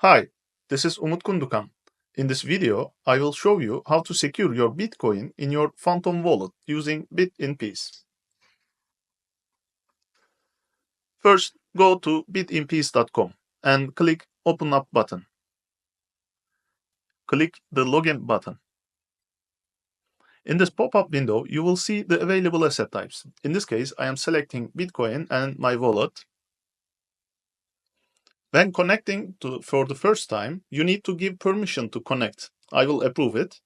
Hi, this is Umut Kundukan. In this video, I will show you how to secure your Bitcoin in your Phantom wallet using BitInPeace. First, go to bitinpeace.com and click Open Up button. Click the Login button. In this pop-up window, you will see the available asset types. In this case, I am selecting Bitcoin and my wallet. When connecting for the first time, you need to give permission to connect. I will approve it.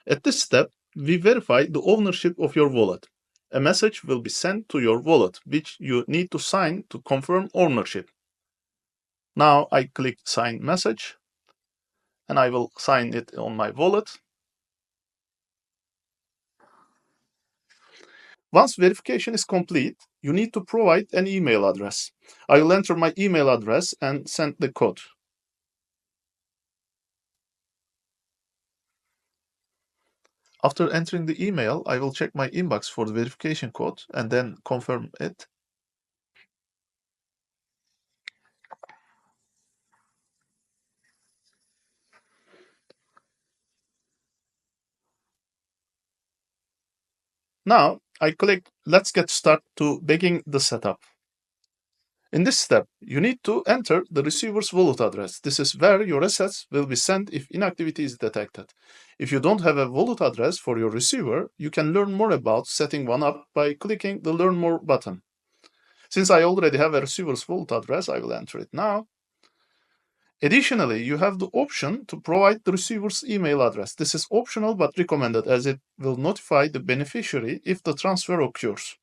At this step, we verify the ownership of your wallet. A message will be sent to your wallet, which you need to sign to confirm ownership. Now I click Sign Message, and I will sign it on my wallet. Once verification is complete, you need to provide an email address. I will enter my email address and send the code. After entering the email, I will check my inbox for the verification code and then confirm it. Now I click Let's get started to begin the setup. In this step, you need to enter the receiver's wallet address. This is where your assets will be sent if inactivity is detected. If you don't have a wallet address for your receiver, you can learn more about setting one up by clicking the Learn More button. Since I already have a receiver's wallet address, I will enter it now. Additionally, you have the option to provide the receiver's email address. This is optional but recommended as it will notify the beneficiary if the transfer occurs.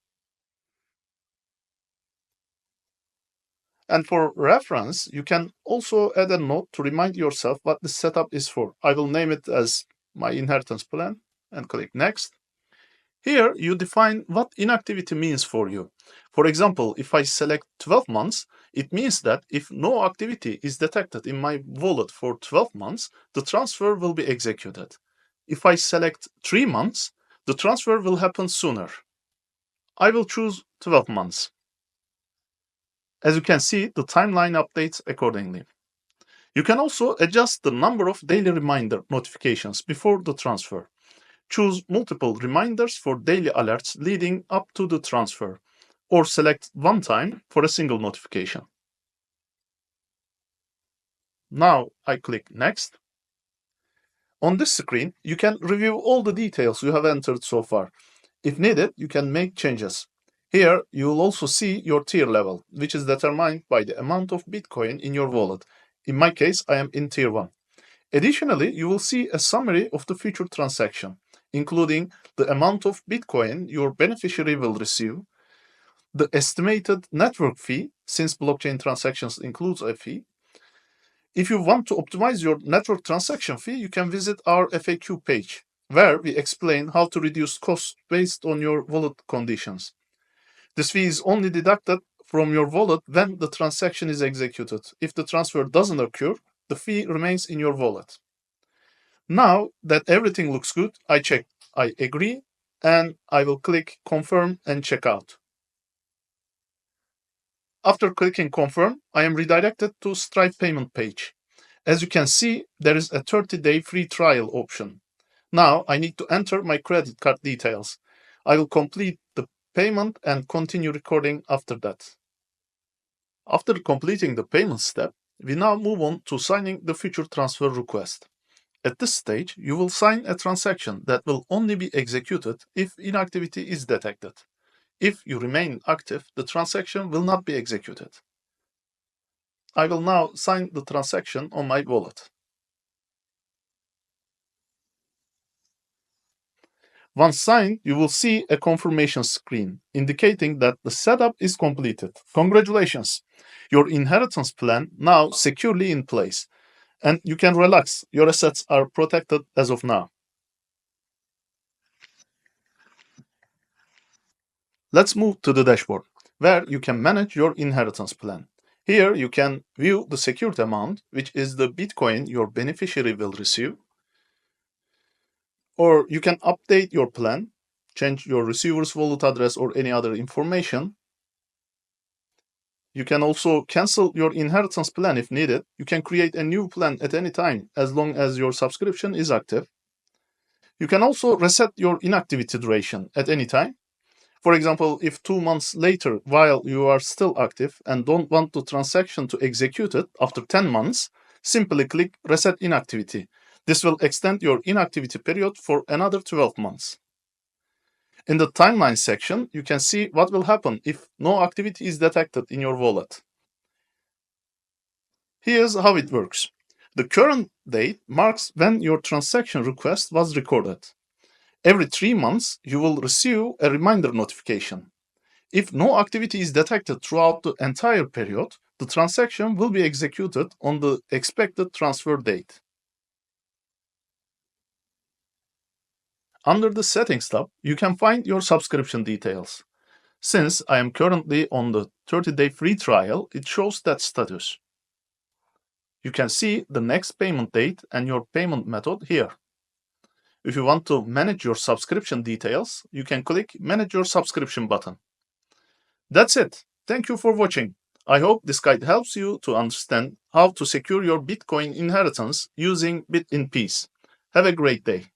And for reference, you can also add a note to remind yourself what the setup is for. I will name it as my inheritance plan and click Next. Here, you define what inactivity means for you. For example, if I select 12 months, it means that if no activity is detected in my wallet for 12 months, the transfer will be executed. If I select 3 months, the transfer will happen sooner. I will choose 12 months. As you can see, the timeline updates accordingly. You can also adjust the number of daily reminder notifications before the transfer. Choose multiple reminders for daily alerts leading up to the transfer, or select one time for a single notification. Now I click Next. On this screen, you can review all the details you have entered so far. If needed, you can make changes. Here, you will also see your tier level, which is determined by the amount of Bitcoin in your wallet. In my case, I am in tier 1. Additionally, you will see a summary of the future transaction, including the amount of Bitcoin your beneficiary will receive, the estimated network fee, since blockchain transactions includes a fee. If you want to optimize your network transaction fee, you can visit our FAQ page, where we explain how to reduce costs based on your wallet conditions. This fee is only deducted from your wallet when the transaction is executed. If the transfer doesn't occur, the fee remains in your wallet. Now that everything looks good, I agree, and I will click Confirm and check out. After clicking Confirm, I am redirected to Stripe payment page. As you can see, there is a 30-day free trial option. Now I need to enter my credit card details. I will complete the payment and continue recording after that. After completing the payment step, we now move on to signing the future transfer request. At this stage, you will sign a transaction that will only be executed if inactivity is detected. If you remain active, the transaction will not be executed. I will now sign the transaction on my wallet. Once signed, you will see a confirmation screen indicating that the setup is completed. Congratulations! Your inheritance plan now securely in place, and you can relax. Your assets are protected as of now. Let's move to the dashboard, where you can manage your inheritance plan. Here you can view the secured amount, which is the Bitcoin your beneficiary will receive, or you can update your plan, change your receiver's wallet address or any other information. You can also cancel your inheritance plan if needed. You can create a new plan at any time as long as your subscription is active. You can also reset your inactivity duration at any time. For example, if 2 months later, while you are still active and don't want the transaction to execute it after 10 months, simply click Reset Inactivity. This will extend your inactivity period for another 12 months. In the timeline section, you can see what will happen if no activity is detected in your wallet. Here's how it works. The current date marks when your transaction request was recorded. Every 3 months, you will receive a reminder notification. If no activity is detected throughout the entire period, the transaction will be executed on the expected transfer date. Under the Settings tab, you can find your subscription details. Since I am currently on the 30-day free trial, it shows that status. You can see the next payment date and your payment method here. If you want to manage your subscription details, you can click Manage Your Subscription button. That's it. Thank you for watching. I hope this guide helps you to understand how to secure your Bitcoin inheritance using BitInPeace. Have a great day.